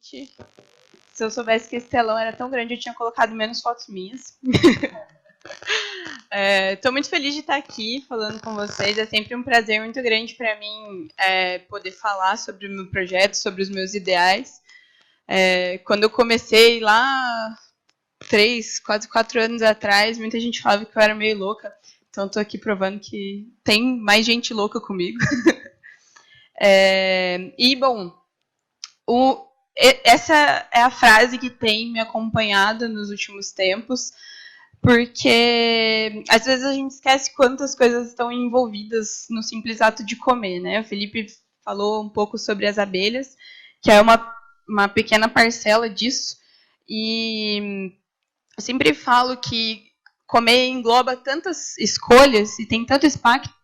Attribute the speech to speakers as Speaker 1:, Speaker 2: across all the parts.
Speaker 1: convite. Se eu soubesse que esse telão era tão grande, eu tinha colocado menos fotos minhas. Estou muito feliz de estar aqui falando com vocês. É sempre um prazer muito grande para mim poder falar sobre o meu projeto, sobre os meus ideais. Quando eu comecei lá 3, quase 4 anos atrás, muita gente falava que eu era meio louca. Então, estou aqui provando que tem mais gente louca comigo. Bom, essa é a frase que tem me acompanhado nos últimos tempos, porque às vezes a gente esquece quantas coisas estão envolvidas no simples ato de comer, né? O Felipe falou um pouco sobre as abelhas, que é uma pequena parcela disso, e eu sempre falo que comer engloba tantas escolhas e tem tanto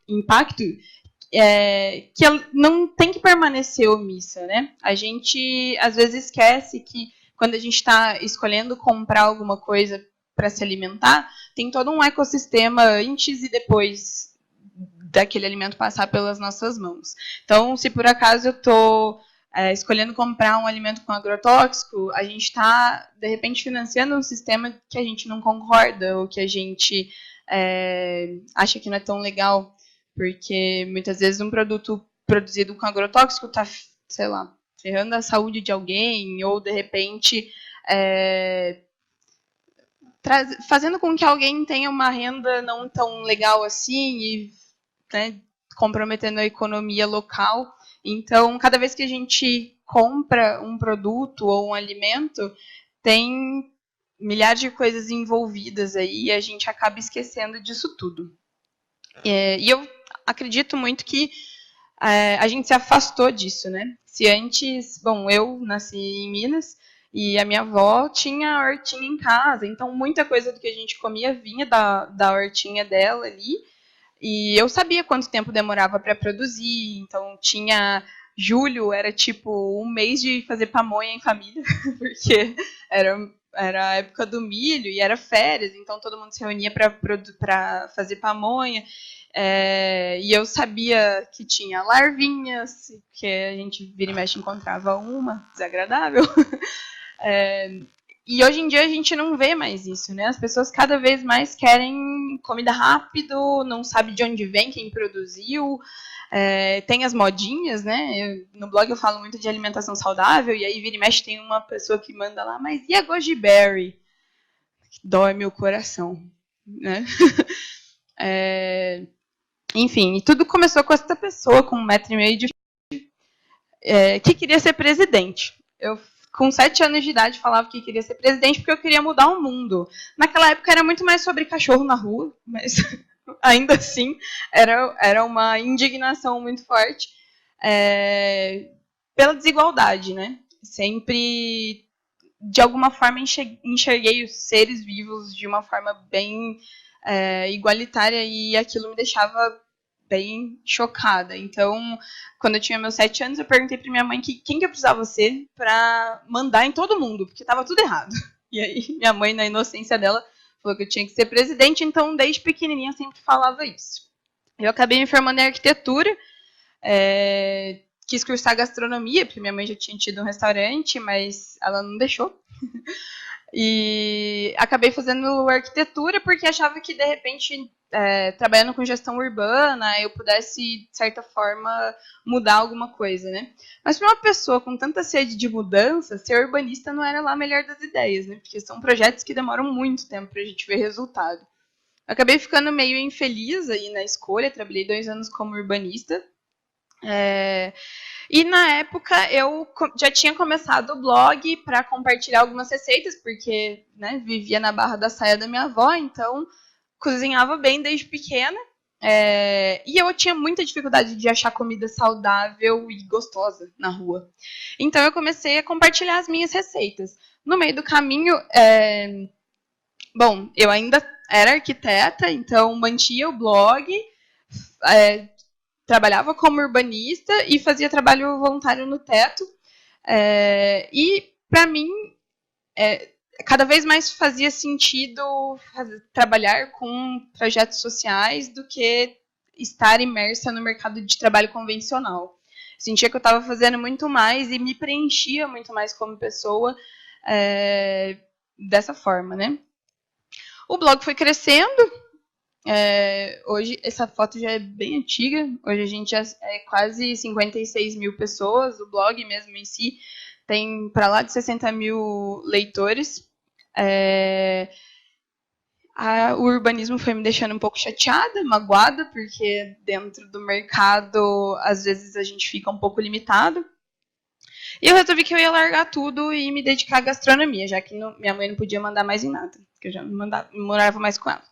Speaker 1: impacto que não tem que permanecer omissa, né? A gente, às vezes, esquece que quando a gente está escolhendo comprar alguma coisa para se alimentar, tem todo um ecossistema antes e depois daquele alimento passar pelas nossas mãos. Então, se por acaso eu estou escolhendo comprar um alimento com agrotóxico, a gente está, de repente, financiando um sistema que a gente não concorda ou que a gente acha que não é tão legal. Porque muitas vezes um produto produzido com agrotóxico está, sei lá, ferrando a saúde de alguém, ou de repente fazendo com que alguém tenha uma renda não tão legal assim e, né, comprometendo a economia local. Então, cada vez que a gente compra um produto ou um alimento, tem milhares de coisas envolvidas aí e a gente acaba esquecendo disso tudo. E eu acredito muito que a gente se afastou disso, né? Se antes, bom, eu nasci em Minas e a minha avó tinha hortinha em casa, então muita coisa do que a gente comia vinha da hortinha dela ali, e eu sabia quanto tempo demorava para produzir, então tinha julho, era tipo um mês de fazer pamonha em família, porque era a época do milho e era férias, então todo mundo se reunia para fazer pamonha. E eu sabia que tinha larvinhas, que a gente vira e mexe encontrava uma desagradável. E hoje em dia a gente não vê mais isso, né? As pessoas cada vez mais querem comida rápido, não sabe de onde vem, quem produziu. Tem as modinhas, né? No blog eu falo muito de alimentação saudável, e aí vira e mexe tem uma pessoa que manda lá, mas e a goji berry? Dói meu coração, né? Enfim, e tudo começou com essa pessoa com 1,5 m que queria ser presidente. Eu, com 7 anos de idade, falava que queria ser presidente porque eu queria mudar o mundo. Naquela época era muito mais sobre cachorro na rua, mas ainda assim era uma indignação muito forte pela desigualdade, né? Sempre, de alguma forma, enxerguei os seres vivos de uma forma bem igualitária e aquilo me deixava bem chocada. Então, quando eu tinha meus 7 anos, eu perguntei para minha mãe quem que eu precisava ser para mandar em todo mundo, porque estava tudo errado. E aí, minha mãe, na inocência dela, falou que eu tinha que ser presidente, então, desde pequenininha, eu sempre falava isso. Eu acabei me formando em arquitetura, quis cursar gastronomia, porque minha mãe já tinha tido um restaurante, mas ela não deixou. E acabei fazendo arquitetura porque achava que, de repente, trabalhando com gestão urbana, eu pudesse, de certa forma, mudar alguma coisa, né? Mas para uma pessoa com tanta sede de mudança, ser urbanista não era lá a melhor das ideias, né? Porque são projetos que demoram muito tempo para a gente ver resultado. Eu acabei ficando meio infeliz aí na escolha, trabalhei 2 anos como urbanista. E na época eu já tinha começado o blog para compartilhar algumas receitas, porque, né, vivia na barra da saia da minha avó, então cozinhava bem desde pequena. E eu tinha muita dificuldade de achar comida saudável e gostosa na rua. Então eu comecei a compartilhar as minhas receitas. No meio do caminho, bom, eu ainda era arquiteta, então mantinha o blog, trabalhava como urbanista e fazia trabalho voluntário no teto. E, para mim, cada vez mais fazia sentido trabalhar com projetos sociais do que estar imersa no mercado de trabalho convencional. Sentia que eu estava fazendo muito mais e me preenchia muito mais como pessoa dessa forma, né? O blog foi crescendo. Hoje, essa foto já é bem antiga. Hoje a gente já é quase 56 mil pessoas. O blog mesmo em si tem para lá de 60 mil leitores. O urbanismo foi me deixando um pouco chateada, magoada, porque dentro do mercado, às vezes, a gente fica um pouco limitado. E eu resolvi que eu ia largar tudo e me dedicar à gastronomia, já que minha mãe não podia mandar mais em nada, porque eu já não morava mais com ela.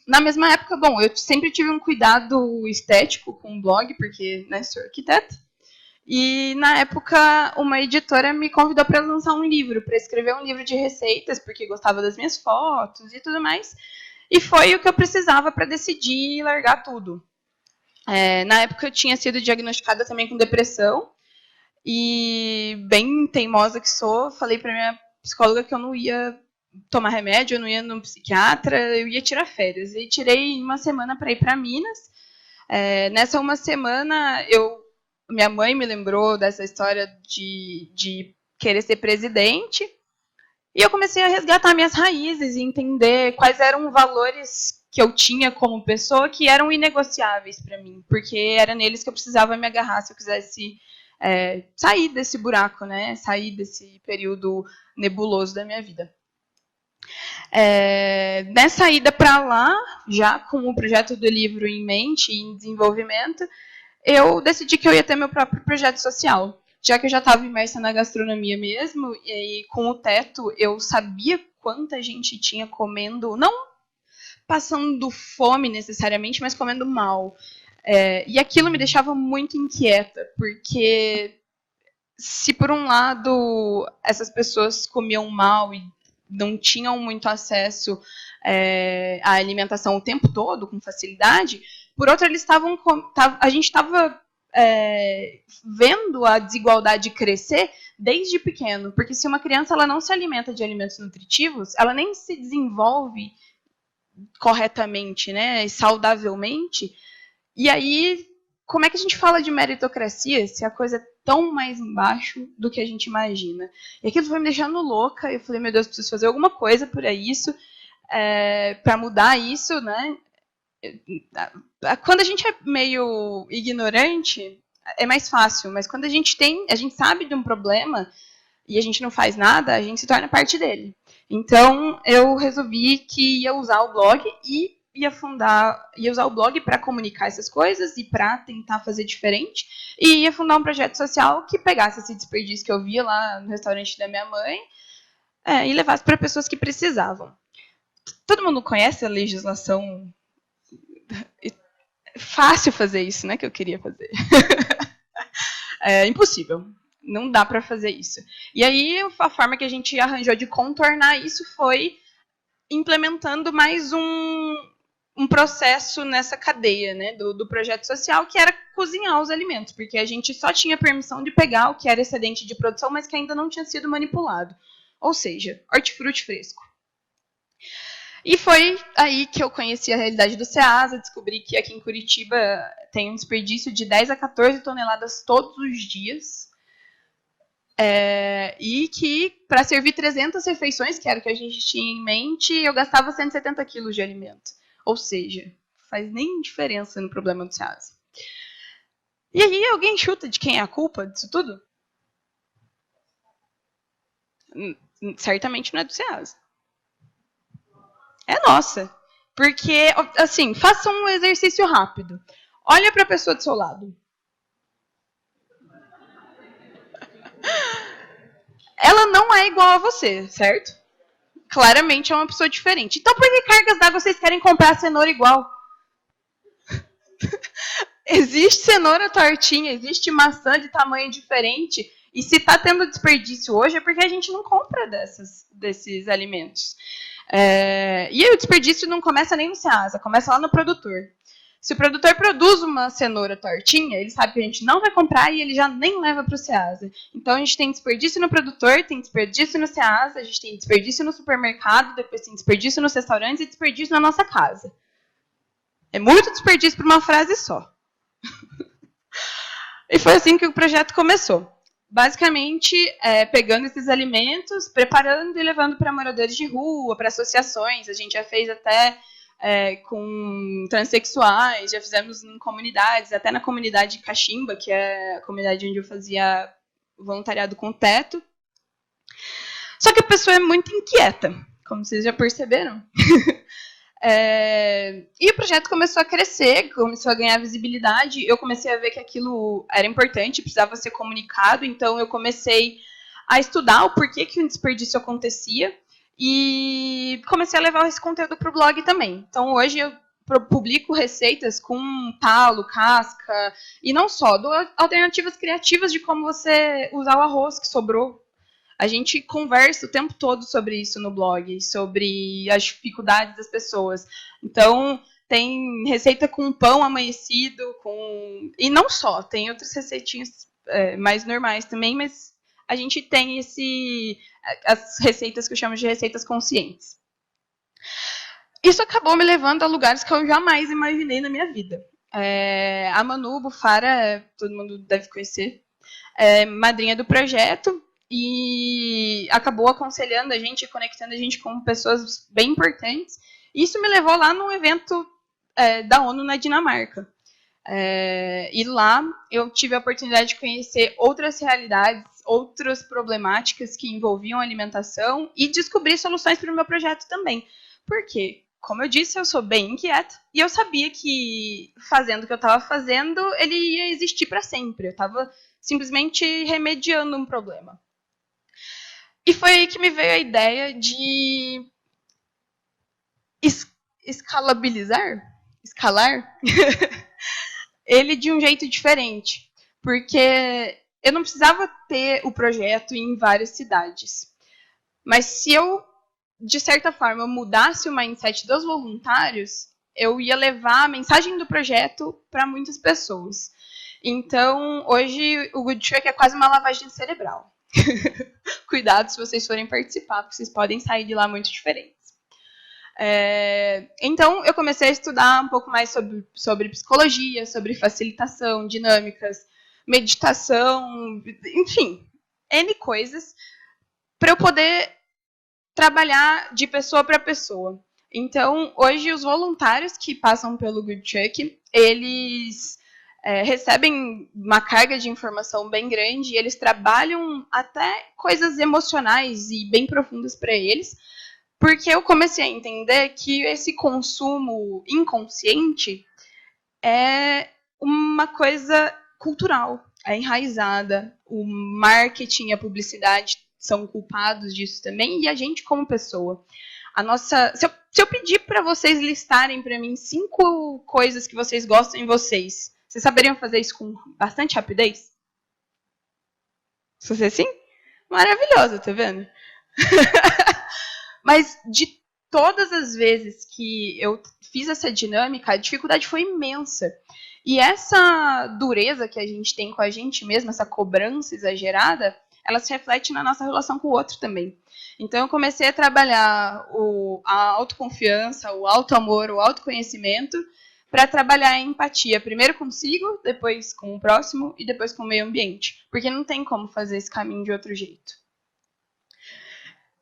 Speaker 1: Na mesma época, bom, eu sempre tive um cuidado estético com o blog, porque sou arquiteta. E, na época, uma editora me convidou para lançar um livro, para escrever um livro de receitas, porque gostava das minhas fotos e tudo mais. E foi o que eu precisava para decidir largar tudo. Na época, eu tinha sido diagnosticada também com depressão. E, bem teimosa que sou, falei para minha psicóloga que eu não ia tomar remédio, eu não ia no psiquiatra, eu ia tirar férias. E tirei uma semana para ir para Minas. Nessa uma semana, minha mãe me lembrou dessa história de querer ser presidente. E eu comecei a resgatar minhas raízes e entender quais eram os valores que eu tinha como pessoa que eram inegociáveis para mim. Porque era neles que eu precisava me agarrar se eu quisesse sair desse buraco, né? Sair desse período nebuloso da minha vida. Nessa ida para lá, já com o projeto do livro em mente e em desenvolvimento, eu decidi que eu ia ter meu próprio projeto social. Já que eu já estava imersa na gastronomia mesmo, e com o teto eu sabia quanta gente tinha comendo, não passando fome necessariamente, mas comendo mal. E aquilo me deixava muito inquieta, porque se por um lado essas pessoas comiam mal e não tinham muito acesso à alimentação o tempo todo, com facilidade, por outro, eles a gente estava vendo a desigualdade crescer desde pequeno, porque se uma criança ela não se alimenta de alimentos nutritivos, ela nem se desenvolve corretamente, né, saudavelmente. E aí, como é que a gente fala de meritocracia se a coisa é tão mais embaixo do que a gente imagina? E aquilo foi me deixando louca. Eu falei, meu Deus, preciso fazer alguma coisa para isso, para mudar isso, né? Quando a gente é meio ignorante, é mais fácil, mas quando a gente sabe de um problema e a gente não faz nada, a gente se torna parte dele. Então, eu resolvi que ia usar o blog e ia usar o blog para comunicar essas coisas e para tentar fazer diferente, e ia fundar um projeto social que pegasse esse desperdício que eu via lá no restaurante da minha mãe e levasse para pessoas que precisavam. Todo mundo conhece a legislação? É fácil fazer isso, né, que eu queria fazer. É impossível. Não dá para fazer isso. E aí, a forma que a gente arranjou de contornar isso foi implementando mais um processo nessa cadeia, né, do projeto social, que era cozinhar os alimentos, porque a gente só tinha permissão de pegar o que era excedente de produção, mas que ainda não tinha sido manipulado. Ou seja, hortifruti fresco. E foi aí que eu conheci a realidade do Ceasa, descobri que aqui em Curitiba tem um desperdício de 10 a 14 toneladas todos os dias. E que, para servir 300 refeições, que era o que a gente tinha em mente, eu gastava 170 quilos de alimento. Ou seja, faz nem diferença no problema do Ceasa. E aí, alguém chuta de quem é a culpa disso tudo? Certamente não é do Ceasa. É nossa. Porque, assim, faça um exercício rápido. Olha para a pessoa do seu lado. Ela não é igual a você, certo? Claramente é uma pessoa diferente. Então, por que cargas d'água vocês querem comprar cenoura igual? Existe cenoura tortinha, existe maçã de tamanho diferente. E se está tendo desperdício hoje é porque a gente não compra desses alimentos. E aí o desperdício não começa nem no Ceasa, começa lá no produtor. Se o produtor produz uma cenoura tortinha, ele sabe que a gente não vai comprar e ele já nem leva para o Ceasa. Então a gente tem desperdício no produtor, tem desperdício no Ceasa, a gente tem desperdício no supermercado, depois tem desperdício nos restaurantes e desperdício na nossa casa. É muito desperdício para uma frase só. E foi assim que o projeto começou. Basicamente, pegando esses alimentos, preparando e levando para moradores de rua, para associações. A gente já fez até com transexuais, já fizemos em comunidades, até na comunidade Cachimba, que é a comunidade onde eu fazia voluntariado com teto. Só que a pessoa é muito inquieta, como vocês já perceberam. E o projeto começou a crescer, começou a ganhar visibilidade. Eu comecei a ver que aquilo era importante, precisava ser comunicado. Então, eu comecei a estudar o porquê que o desperdício acontecia e comecei a levar esse conteúdo para o blog também. Então, hoje eu publico receitas com talo, casca, e não só, dou alternativas criativas de como você usar o arroz que sobrou. A gente conversa o tempo todo sobre isso no blog, sobre as dificuldades das pessoas. Então, tem receita com pão amanhecido, e não só, tem outras receitinhas mais normais também, mas a gente tem as receitas que eu chamo de receitas conscientes. Isso acabou me levando a lugares que eu jamais imaginei na minha vida. A Manu Bufara, todo mundo deve conhecer, madrinha do projeto, e acabou aconselhando a gente, conectando a gente com pessoas bem importantes. Isso me levou lá num evento da ONU na Dinamarca. E lá eu tive a oportunidade de conhecer outras realidades, outras problemáticas que envolviam alimentação e descobrir soluções para o meu projeto também. Por quê? Como eu disse, eu sou bem inquieta e eu sabia que fazendo o que eu estava fazendo, ele ia existir para sempre. Eu estava simplesmente remediando um problema. E foi aí que me veio a ideia de escalar ele de um jeito diferente. Porque eu não precisava ter o projeto em várias cidades. Mas se eu, de certa forma, mudasse o mindset dos voluntários, eu ia levar a mensagem do projeto para muitas pessoas. Então, hoje, o Good Truck é quase uma lavagem cerebral. Cuidado se vocês forem participar, porque vocês podem sair de lá muito diferentes. Então, eu comecei a estudar um pouco mais sobre psicologia, sobre facilitação, dinâmicas, meditação, enfim, N coisas, para eu poder trabalhar de pessoa para pessoa. Então, hoje, os voluntários que passam pelo Good Truck, eles recebem uma carga de informação bem grande e eles trabalham até coisas emocionais e bem profundas para eles, porque eu comecei a entender que esse consumo inconsciente é uma coisa cultural, é enraizada. O marketing e a publicidade são culpados disso também, e a gente como pessoa. Se eu pedir para vocês listarem para mim 5 coisas que vocês gostam em vocês saberiam fazer isso com bastante rapidez? Se você sim? Maravilhoso, tá vendo? Mas de todas as vezes que eu fiz essa dinâmica, a dificuldade foi imensa. E essa dureza que a gente tem com a gente mesmo, essa cobrança exagerada, ela se reflete na nossa relação com o outro também. Então, eu comecei a trabalhar a autoconfiança, o autoamor, o autoconhecimento, para trabalhar a empatia, primeiro consigo, depois com o próximo e depois com o meio ambiente. Porque não tem como fazer esse caminho de outro jeito.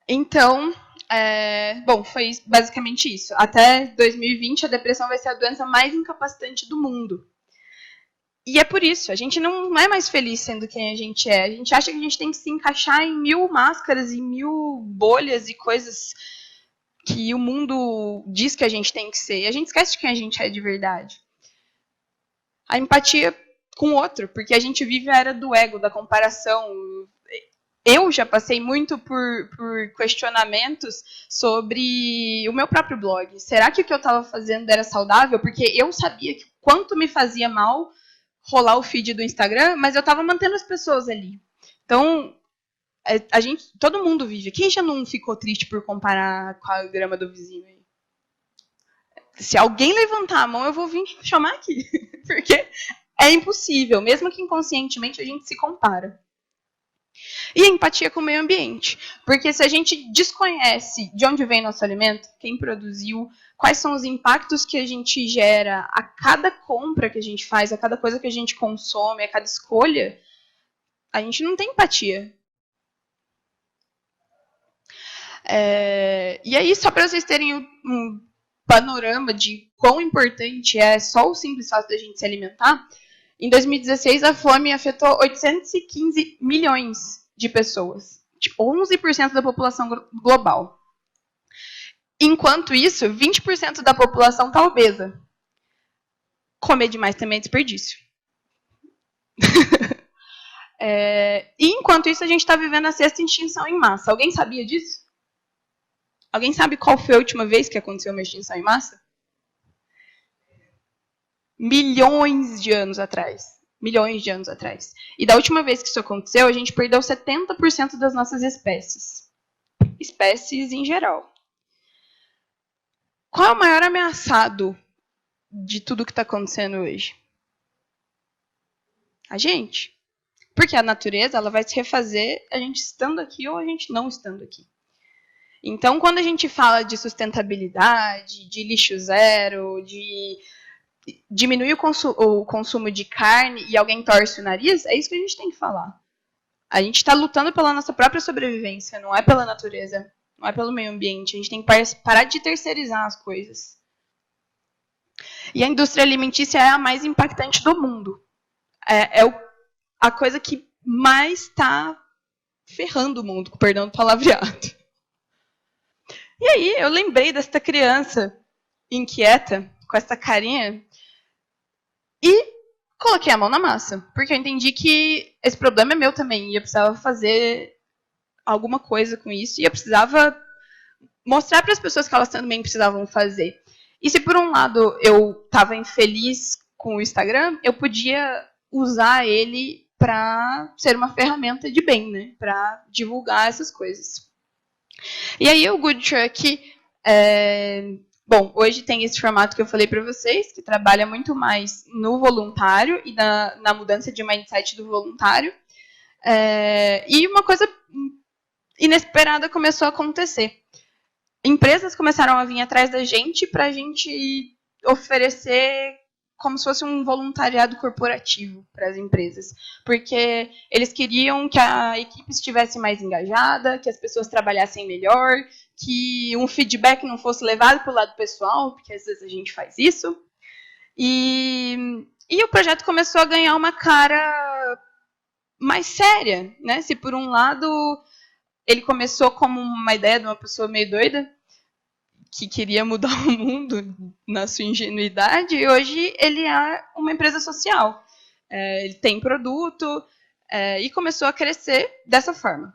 Speaker 1: Então, bom, foi basicamente isso. Até 2020, a depressão vai ser a doença mais incapacitante do mundo. E é por isso, a gente não é mais feliz sendo quem a gente é. A gente acha que a gente tem que se encaixar em 1000 máscaras, em 1000 bolhas e coisas que o mundo diz que a gente tem que ser. E a gente esquece de quem a gente é de verdade. A empatia com o outro, porque a gente vive a era do ego, da comparação. Eu já passei muito por questionamentos sobre o meu próprio blog. Será que o que eu estava fazendo era saudável? Porque eu sabia que quanto me fazia mal rolar o feed do Instagram, mas eu estava mantendo as pessoas ali. Então, todo mundo vive. Quem já não ficou triste por comparar com a grama do vizinho aí? Se alguém levantar a mão, eu vou vir chamar aqui. Porque é impossível. Mesmo que inconscientemente, a gente se compara. E a empatia com o meio ambiente. Porque se a gente desconhece de onde vem nosso alimento, quem produziu, quais são os impactos que a gente gera a cada compra que a gente faz, a cada coisa que a gente consome, a cada escolha, a gente não tem empatia. E aí, só para vocês terem um panorama de quão importante é só o simples fato da gente se alimentar, em 2016 a fome afetou 815 milhões de pessoas, de 11% da população global. Enquanto isso, 20% da população está obesa. Comer demais também é desperdício. E enquanto isso, a gente está vivendo a sexta extinção em massa. Alguém sabia disso? Alguém sabe qual foi a última vez que aconteceu uma extinção em massa? Milhões de anos atrás. Milhões de anos atrás. E da última vez que isso aconteceu, a gente perdeu 70% das nossas espécies. Espécies em geral. Qual é o maior ameaçado de tudo que está acontecendo hoje? A gente. Porque a natureza ela vai se refazer a gente estando aqui ou a gente não estando aqui. Então, quando a gente fala de sustentabilidade, de lixo zero, de diminuir o consumo de carne e alguém torce o nariz, é isso que a gente tem que falar. A gente está lutando pela nossa própria sobrevivência, não é pela natureza, não é pelo meio ambiente. A gente tem que parar de terceirizar as coisas. E a indústria alimentícia é a mais impactante do mundo. A coisa que mais está ferrando o mundo, com perdão do palavreado. E aí eu lembrei desta criança inquieta, com essa carinha, e coloquei a mão na massa. Porque eu entendi que esse problema é meu também, e eu precisava fazer alguma coisa com isso, e eu precisava mostrar para as pessoas que elas também precisavam fazer. E se por um lado eu estava infeliz com o Instagram, eu podia usar ele para ser uma ferramenta de bem, né? Para divulgar essas coisas. E aí o Good Truck, bom, hoje tem esse formato que eu falei para vocês, que trabalha muito mais no voluntário e na mudança de mindset do voluntário. E uma coisa inesperada começou a acontecer. Empresas começaram a vir atrás da gente para a gente oferecer como se fosse um voluntariado corporativo para as empresas. Porque eles queriam que a equipe estivesse mais engajada, que as pessoas trabalhassem melhor, que um feedback não fosse levado para o lado pessoal, porque às vezes a gente faz isso. E o projeto começou a ganhar uma cara mais séria, né? Se por um lado ele começou como uma ideia de uma pessoa meio doida, que queria mudar o mundo na sua ingenuidade, e hoje ele é uma empresa social. Ele tem produto e começou a crescer dessa forma.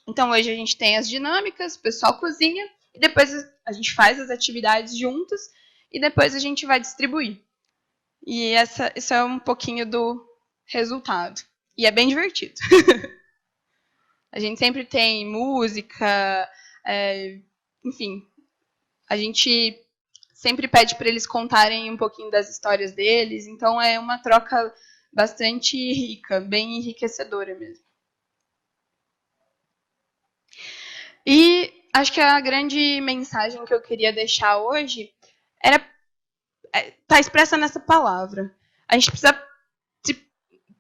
Speaker 1: Então, hoje a gente tem as dinâmicas, o pessoal cozinha, e depois a gente faz as atividades juntas, e depois a gente vai distribuir. E isso é um pouquinho do resultado. E é bem divertido. A gente sempre tem música, enfim. A gente sempre pede para eles contarem um pouquinho das histórias deles, então é uma troca bastante rica, bem enriquecedora mesmo. E acho que a grande mensagem que eu queria deixar hoje está expressa nessa palavra. A gente precisa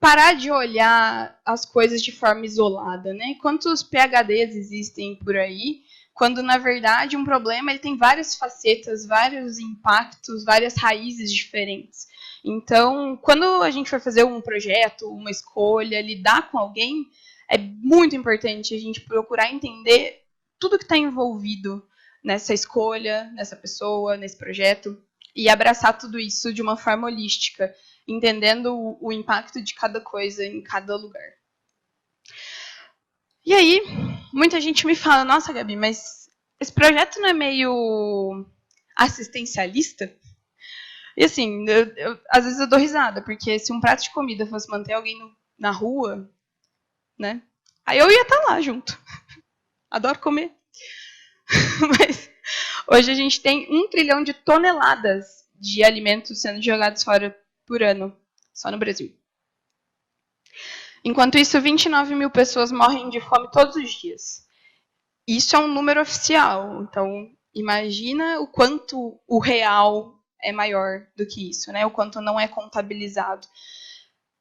Speaker 1: parar de olhar as coisas de forma isolada, né? Quantos PhDs existem por aí, quando na verdade um problema ele tem várias facetas, vários impactos, várias raízes diferentes. Então, quando a gente for fazer um projeto, uma escolha, lidar com alguém, é muito importante a gente procurar entender tudo que está envolvido nessa escolha, nessa pessoa, nesse projeto, e abraçar tudo isso de uma forma holística, entendendo o impacto de cada coisa em cada lugar. E aí, muita gente me fala, nossa, Gabi, mas esse projeto não é meio assistencialista? E assim, às vezes eu dou risada, porque se um prato de comida fosse manter alguém na rua, né? Aí eu ia estar lá junto. Adoro comer. Mas hoje a gente tem 1 trilhão de toneladas de alimentos sendo jogados fora por ano, só no Brasil. Enquanto isso, 29 mil pessoas morrem de fome todos os dias. Isso é um número oficial. Então, imagina o quanto o real é maior do que isso, né? O quanto não é contabilizado.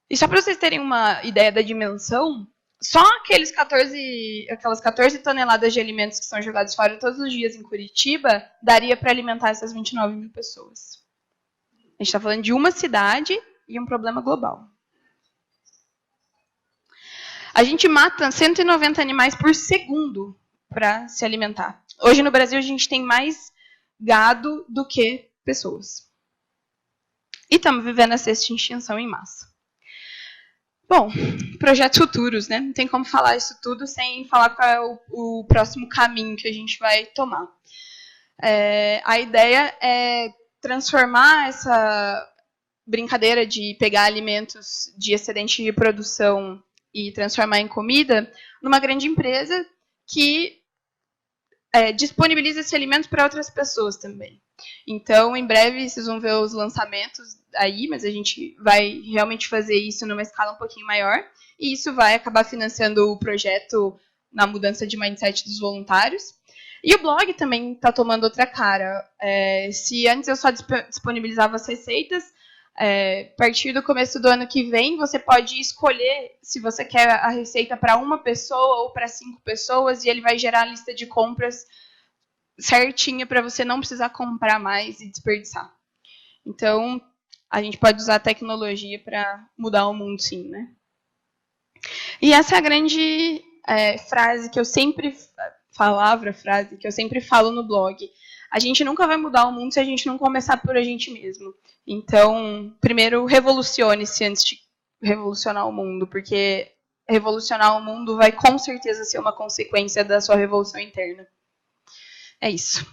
Speaker 1: E só para vocês terem uma ideia da dimensão, só aquelas 14 toneladas de alimentos que são jogados fora todos os dias em Curitiba, daria para alimentar essas 29 mil pessoas. A gente está falando de uma cidade e um problema global. A gente mata 190 animais por segundo para se alimentar. Hoje no Brasil a gente tem mais gado do que pessoas. E estamos vivendo essa extinção em massa. Bom, projetos futuros, né? Não tem como falar isso tudo sem falar qual é o próximo caminho que a gente vai tomar. A ideia é transformar essa brincadeira de pegar alimentos de excedente de produção e transformar em comida numa grande empresa que disponibiliza esse alimento para outras pessoas também. Então, em breve, vocês vão ver os lançamentos aí, mas a gente vai realmente fazer isso numa escala um pouquinho maior, e isso vai acabar financiando o projeto na mudança de mindset dos voluntários. E o blog também está tomando outra cara. Se antes eu só disponibilizava as receitas, a partir do começo do ano que vem, você pode escolher se você quer a receita para uma pessoa ou para 5 pessoas, e ele vai gerar a lista de compras certinha para você não precisar comprar mais e desperdiçar. Então, a gente pode usar a tecnologia para mudar o mundo, sim, né? E essa é a grande frase que eu sempre falo no blog. A gente nunca vai mudar o mundo se a gente não começar por a gente mesmo. Então, primeiro, revolucione-se antes de revolucionar o mundo, porque revolucionar o mundo vai com certeza ser uma consequência da sua revolução interna. É isso.